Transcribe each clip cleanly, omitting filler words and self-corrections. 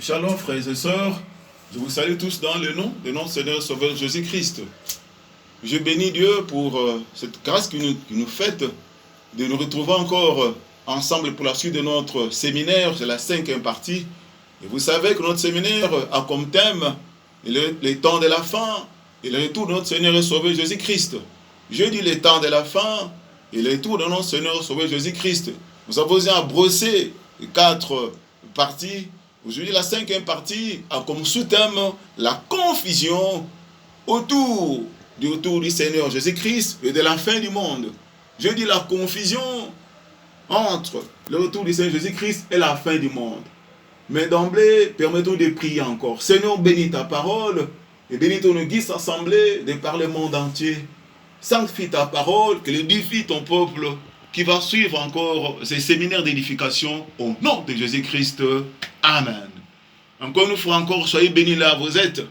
Shalom frères et sœurs, je vous salue tous dans le nom de notre Seigneur et Sauveur Jésus-Christ. Je bénis Dieu pour cette grâce qu'il nous fait de nous retrouver encore ensemble pour la suite de notre séminaire, c'est la 5e partie. Et vous savez que notre séminaire a comme thème les temps de la fin et le retour de notre Seigneur et Sauveur Jésus-Christ. Je dis les temps de la fin et le retour de notre Seigneur et Sauveur Jésus-Christ. Nous avons brossé 4 parties. Aujourd'hui, la 5e partie a comme sous-thème la confusion autour du retour du Seigneur Jésus-Christ et de la fin du monde. Je dis la confusion entre le retour du Seigneur Jésus-Christ et la fin du monde. Mais d'emblée, permettons de prier encore. Seigneur, bénis ta parole et bénis ton Église assemblée de par le monde entier. Sanctifie ta parole, qu'elle édifie ton peuple qui va suivre encore ces séminaires d'édification au nom de Jésus-Christ. Amen. Encore une fois, soyez bénis là où vous êtes.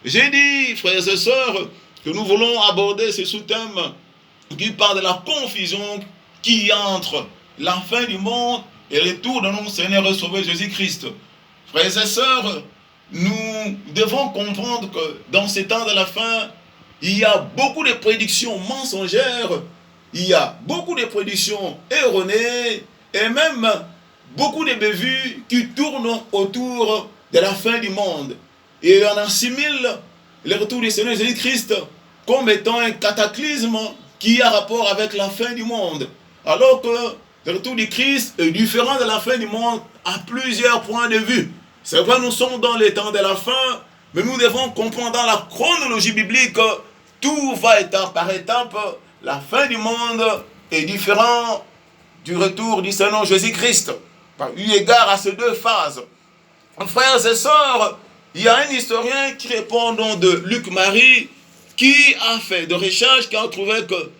J'ai dit, frères et sœurs, que nous voulons aborder ce sous-thème qui parle de la confusion qui y a entre la fin du monde et le retour de notre Seigneur et Sauveur Jésus-Christ. Frères et sœurs, nous devons comprendre que dans ces temps de la fin, il y a beaucoup de prédictions mensongères, il y a beaucoup de prédictions erronées et même beaucoup de bévues qui tournent autour de la fin du monde. Et on assimile le retour du Seigneur Jésus-Christ comme étant un cataclysme qui a rapport avec la fin du monde. Alors que le retour du Christ est différent de la fin du monde à plusieurs points de vue. C'est vrai, nous sommes dans les temps de la fin, mais nous devons comprendre dans la chronologie biblique, tout va étape par étape. La fin du monde est différente du retour du Seigneur Jésus-Christ, par eu égard à ces 2 phases. Frères et sœurs, il y a un historien qui répond au nom de Luc Marie, qui a fait de recherches, qui a trouvé que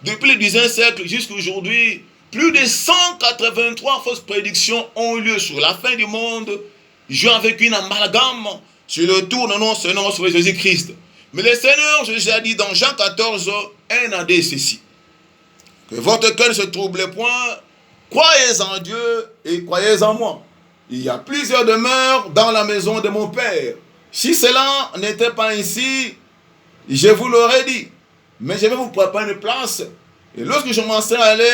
depuis le 10e siècle jusqu'à aujourd'hui, plus de 183 fausses prédictions ont eu lieu sur la fin du monde, jouant avec une amalgame sur le retour de notre Seigneur sur Jésus-Christ. Mais le Seigneur Jésus a dit dans Jean 14, 1 à 2 ceci: que votre cœur ne se trouble point, croyez en Dieu et croyez en moi. Il y a plusieurs demeures dans la maison de mon Père. Si cela n'était pas ainsi, je vous l'aurais dit. Mais je vais vous préparer une place. Et lorsque je m'en serai allé,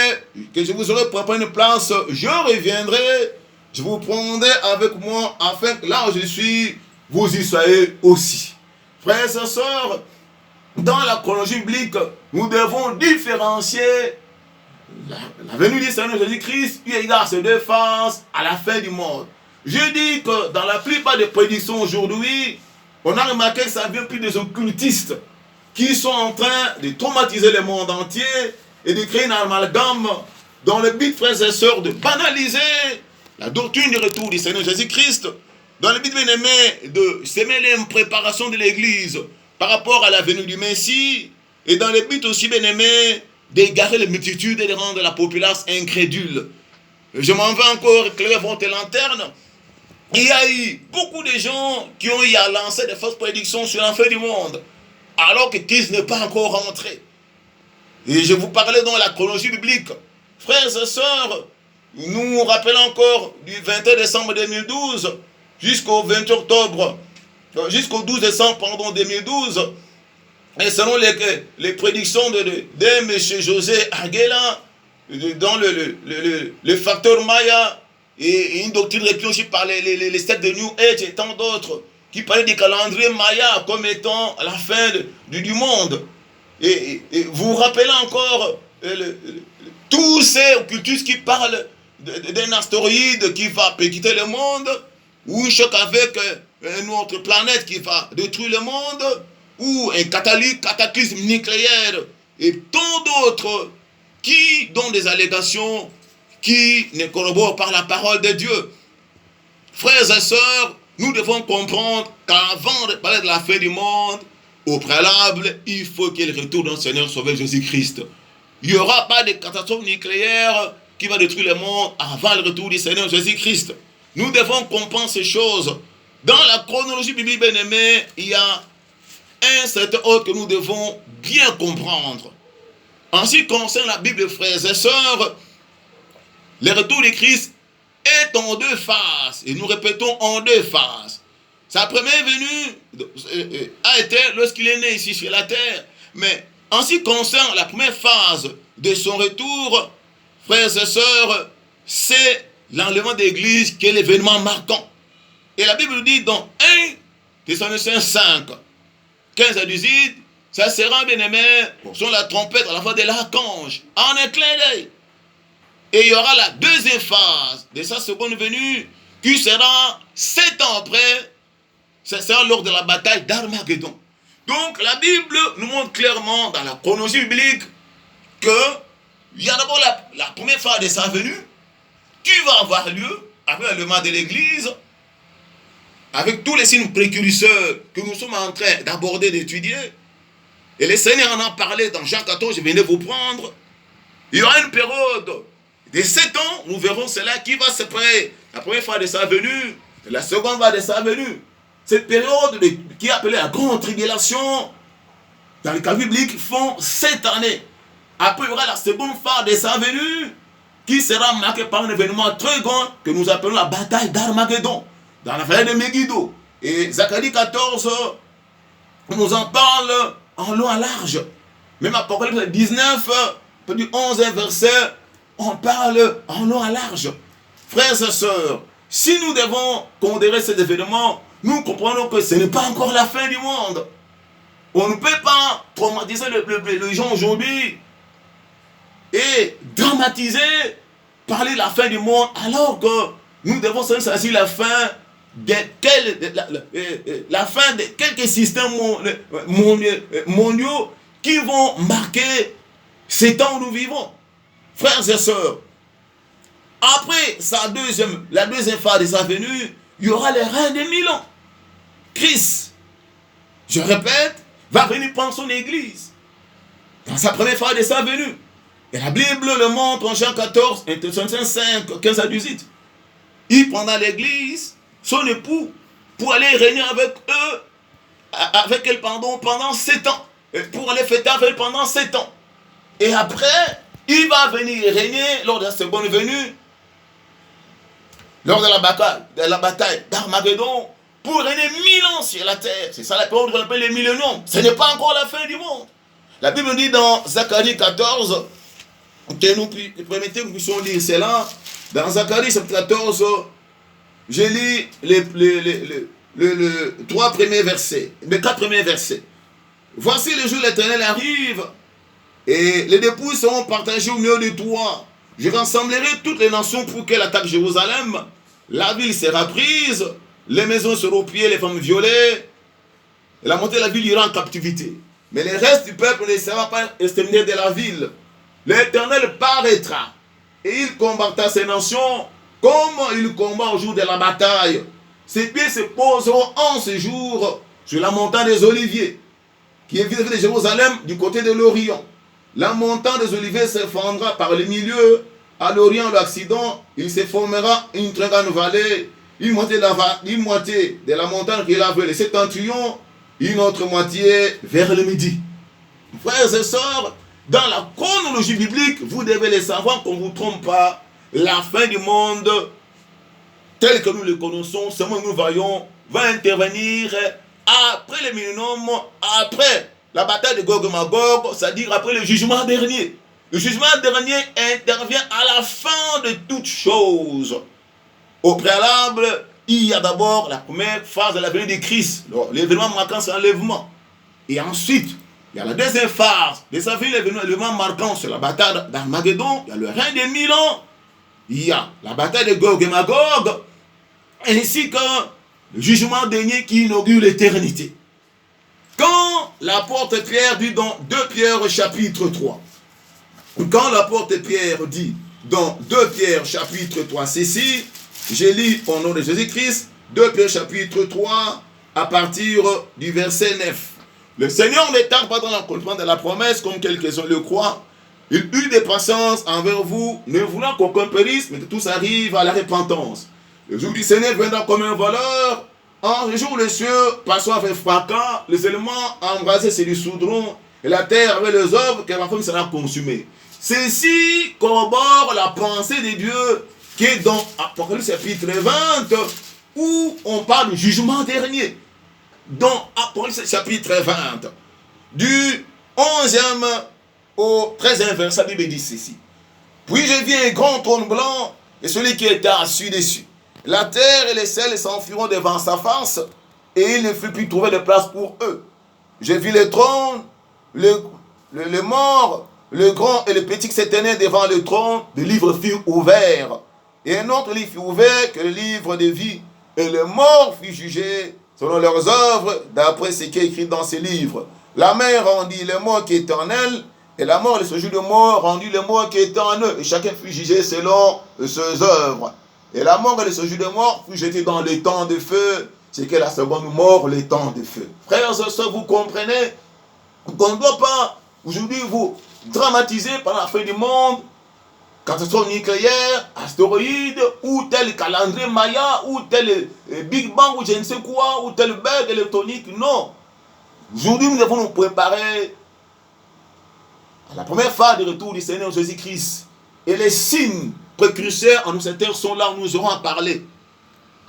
que je vous aurai préparé une place, je reviendrai, je vous prendrai avec moi, afin que là où je suis, vous y soyez aussi. Frères et sœurs, dans la chronologie biblique, nous devons différencier la venue du Seigneur Jésus-Christ, eu égard à ces 2 phases à la fin du monde. Je dis que dans la plupart des prédictions aujourd'hui, on a remarqué que ça vient plus des occultistes qui sont en train de traumatiser le monde entier et de créer une amalgame dans le but, frères et sœurs, de banaliser la doctrine du retour du Seigneur Jésus-Christ, dans le but, bien aimé, de semer l'impréparation de l'Église par rapport à la venue du Messie, et dans le but aussi, bien aimé, d'égarer les multitudes et de rendre la populace incrédule. Je m'en vais encore éclairer votre lanterne. Il y a eu beaucoup de gens qui ont eu à lancer des fausses prédictions sur la fin du monde, alors que Christ n'est pas encore rentré. Et je vous parlais dans la chronologie biblique. Frères et sœurs, nous nous rappelons encore du 21 décembre 2012 jusqu'au 28 octobre, jusqu'au 12 décembre 2012, et selon les prédictions de M. José Arguela, dans le facteur Maya, et une doctrine réputée aussi par les sectes de New Age et tant d'autres, qui parlaient du calendrier Maya comme étant la fin du monde. Et vous vous rappelez encore tous ces occultistes qui parlent d'un astéroïde qui va quitter le monde, ou un choc avec une autre planète qui va détruire le monde, ou un cataclysme nucléaire, et tant d'autres qui donnent des allégations qui ne corroborent pas la parole de Dieu. Frères et sœurs, nous devons comprendre qu'avant de parler de la fin du monde, au préalable, il faut qu'il retourne dans le Seigneur Sauveur Jésus-Christ. Il n'y aura pas de catastrophe nucléaire qui va détruire le monde avant le retour du Seigneur Jésus-Christ. Nous devons comprendre ces choses. Dans la chronologie biblique bien-aimée, il y a un certain ordre que nous devons bien comprendre. En ce qui concerne la Bible, frères et sœurs, le retour du Christ est en deux phases. Et nous répétons en deux phases. Sa première venue a été lorsqu'il est né ici sur la terre. Mais en ce qui concerne la première phase de son retour, frères et sœurs, c'est l'enlèvement d'église qui est l'événement marquant. Et la Bible dit dans 1 Thessaloniciens 5, 15 à 18, ça sera, bien aimé, pour son la trompette à la fois de l'archange, en un clin d'œil. Et il y aura la deuxième phase de sa seconde venue, qui sera 7 ans après, ça sera lors de la bataille d'Armageddon. Donc la Bible nous montre clairement dans la chronologie biblique que il y a d'abord la première phase de sa venue qui va avoir lieu avec l'enlèvement de l'église, avec tous les signes précurseurs que nous sommes en train d'aborder, d'étudier. Et le Seigneur en a parlé dans Jean 14, je viens de vous prendre. Il y aura une période de 7 ans, nous verrons cela qui va se séparer. La première fois de sa venue, et la seconde fois de sa venue. Cette période qui est appelée la grande tribulation, dans les cas bibliques, font 7 années. Après, il y aura la seconde phase de sa venue, qui sera marquée par un événement très grand que nous appelons la bataille d'Armageddon, dans la vallée de Megiddo. Et Zacharie 14 nous en parle en long et en large. Même Apocalypse 19, du 11 verset, on parle en long et en large. Frères et sœurs, si nous devons considérer cet événement, nous comprenons que ce n'est pas encore la fin du monde. On ne peut pas traumatiser les gens aujourd'hui et dramatiser, parler de la fin du monde, alors que nous devons saisir la fin de quelques systèmes mondiaux qui vont marquer ces temps où nous vivons. Frères et sœurs, après la deuxième phase de sa venue, il y aura le règne de 1000 ans. Christ, je répète, va venir prendre son église dans sa première phase de sa venue. Et la Bible le montre en Jean 14, 5, 15 à 18. Il prendra l'église, son époux, pour aller régner avec eux, avec elle pendant 7 ans. Et pour aller fêter avec elle pendant 7 ans. Et après, il va venir régner lors de la seconde venue, lors de la bataille d'Armageddon, pour régner 1000 ans sur la terre. C'est ça la période qu'on appelle les milléniums. Ce n'est pas encore la fin du monde. La Bible dit dans Zacharie 14, permettez que nous puissions lire cela. Dans Zacharie 14, je lis les 3 premiers versets, les 4 premiers versets. Voici le jour où l'Éternel arrive, et les dépouilles seront partagées au milieu de toi. Je rassemblerai toutes les nations pour qu'elles attaquent Jérusalem. La ville sera prise, les maisons seront pillées, les femmes violées, et la moitié de la ville ira en captivité. Mais le reste du peuple ne sera pas exterminé de la ville. L'Éternel paraîtra, et il combattra ces nations comme il combat au jour de la bataille. Ses pieds se poseront en ce jour sur la montagne des Oliviers, qui est vis-à-vis de Jérusalem du côté de l'Orient. La montagne des Oliviers se fendra par le milieu, à l'Orient, l'Occident, il se formera une très grande vallée, une moitié de la montagne qui est la vallée septentrion, une autre moitié vers le midi. Frères et sœurs, dans la chronologie biblique, vous devez le savoir qu'on ne vous trompe pas, la fin du monde, tel que nous le connaissons, ce que nous voyons, va intervenir après le millénium, après la bataille de Gog et Magog, c'est-à-dire après le jugement dernier. Le jugement dernier intervient à la fin de toutes choses. Au préalable, il y a d'abord la première phase de la venue de Christ. L'événement marquant, c'est l'enlèvement. Et ensuite, il y a la deuxième phase de sa vie, l'événement marquant, c'est la bataille d'Armageddon. Il y a le règne des 1000 ans. Il y a la bataille de Gog et Magog, ainsi que le jugement dernier qui inaugure l'éternité. Quand l'apôtre Pierre dit dans 2 Pierre chapitre 3, quand l'apôtre Pierre dit dans 2 Pierre chapitre 3, ceci, je lis au nom de Jésus-Christ, 2 Pierre chapitre 3, à partir du verset 9. Le Seigneur ne tarde pas dans l'accomplissement de la promesse, comme quelques-uns le croient. Il eut des patience envers vous, ne voulant qu'aucun périsse, mais que tous arrivent à la repentance. Le jour du Seigneur viendra comme un voleur. En ce jour, les cieux passeront avec fracas, les éléments embrasés se dissoudront, et la terre avec les œuvres, car la femme sera consumée. Ceci corrobore la pensée de Dieu qui est dans Apocalypse chapitre 20, où on parle du jugement dernier. Dans Apocalypse chapitre 20, du 11e au 13e verset, la Bible dit ceci. Puis je vis un grand trône blanc et celui qui était assis dessus. La terre et les ciels s'enfuiront devant sa face et il ne fut plus trouvé de place pour eux. Je vis le trône, le mort, le grand et le petit qui s'éteignaient devant le trône. Le livre fut ouvert. Et un autre livre fut ouvert que le livre de vie. Et le mort fut jugé selon leurs œuvres, d'après ce qui est écrit dans ces livres. La mer rendit le mort qui est en elle, et la mort et le séjour de mort rendit le mort qui est en eux. Et chacun fut jugé selon ses œuvres. Et la mort et le séjour de mort fut jeté dans les temps de feu. C'est que la seconde mort, les temps de feu. Frères et sœurs, vous comprenez qu'on ne doit pas aujourd'hui vous dramatiser par la fin du monde, catastrophe nucléaire, astéroïde, ou tel calendrier Maya, ou tel Big Bang, ou je ne sais quoi, ou tel bug électronique. Non. Aujourd'hui, nous devons nous préparer à la première phase du retour du Seigneur Jésus-Christ. Et les signes précurseurs en nous cette terre sont là où nous aurons à parler.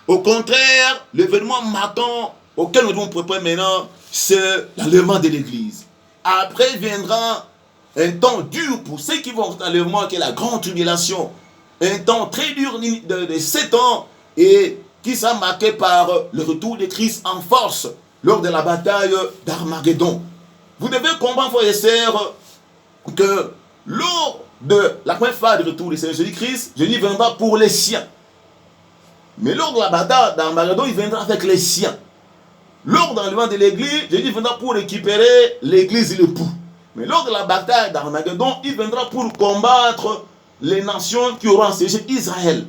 Au contraire, l'événement marquant auquel nous devons préparer maintenant, c'est l'enlèvement de l'Église. Après viendra un temps dur pour ceux qui vont dans l'enlèvement, qui est la grande tribulation. Un temps très dur de 7 ans et qui sera marqué par le retour de Christ en force lors de la bataille d'Armageddon. Vous devez comprendre, frères et sœurs, que lors de la première phase du retour du Seigneur Jésus-Christ, Jésus viendra pour les siens. Mais lors de la bataille d'Armageddon, il viendra avec les siens. Lors de l'enlèvement de l'église, Jésus viendra pour récupérer l'église et l'époux. Mais lors de la bataille d'Armageddon, il viendra pour combattre les nations qui auront assiégé Israël.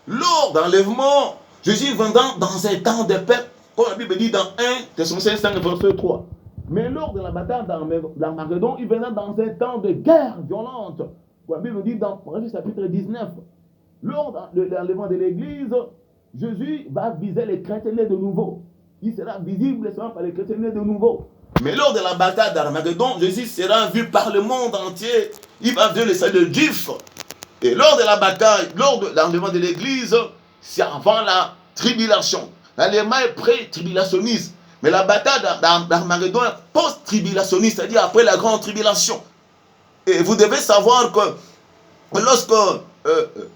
Lors de l'enlèvement, Jésus viendra dans un temps de paix, comme la Bible dit dans 1 Thessaloniciens 5, verset 3. Mais lors de la bataille d'Armageddon, il viendra dans un temps de guerre violente, comme la Bible dit dans Apocalypse chapitre 19. Lors de l'enlèvement de l'église, Jésus va viser les chrétiens nés de nouveau. Il sera visible seulement par les chrétiens nés de nouveau. Mais lors de la bataille d'Armageddon, Jésus sera vu par le monde entier. Il va viser les saints juifs. Et lors de la bataille, lors de l'enlèvement de l'église, c'est avant la tribulation. L'enlèvement est pré-tribulationniste. Mais la bataille d'Armageddon est post-tribulationniste, c'est-à-dire après la grande tribulation. Et vous devez savoir que lorsque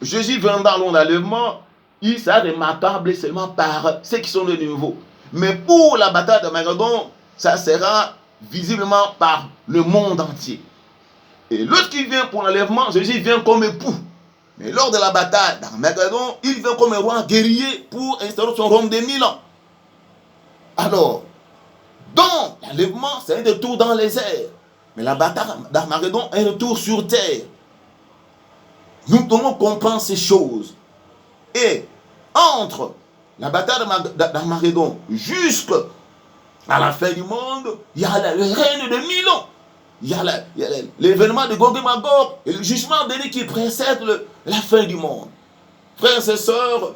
Jésus viendra dans l'enlèvement, il sera remarquable seulement par ceux qui sont de nouveau. Mais pour la bataille d'Armageddon, ça sera visiblement par le monde entier. Et l'autre qui vient pour l'enlèvement, Jésus vient comme époux. Mais lors de la bataille d'Armageddon, il vient comme un roi guerrier pour instaurer son royaume de 1000 ans. Alors, dans l'enlèvement, c'est un retour dans les airs. Mais la bataille d'Armageddon est un retour sur terre. Nous devons comprendre ces choses. Et entre la bataille d'Armageddon jusqu'à la fin du monde, il y a le règne de 1000 ans. Il y a l'événement de Gog et Magog et le jugement dernier qui précède la fin du monde. Frères et sœurs,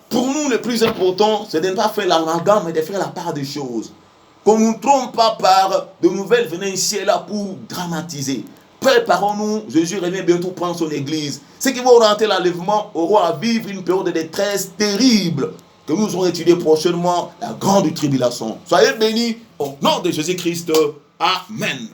pour nous, le plus important, c'est de ne pas faire l'amalgame, mais de faire la part des choses. Qu'on ne nous trompe pas par de nouvelles venant ici et là pour dramatiser. Préparons-nous, Jésus revient bientôt prendre son église. Ceux qui vont rentrer l'enlèvement auront à vivre une période de détresse terrible que nous allons étudier prochainement, la grande tribulation. Soyez bénis au nom de Jésus-Christ. Amen.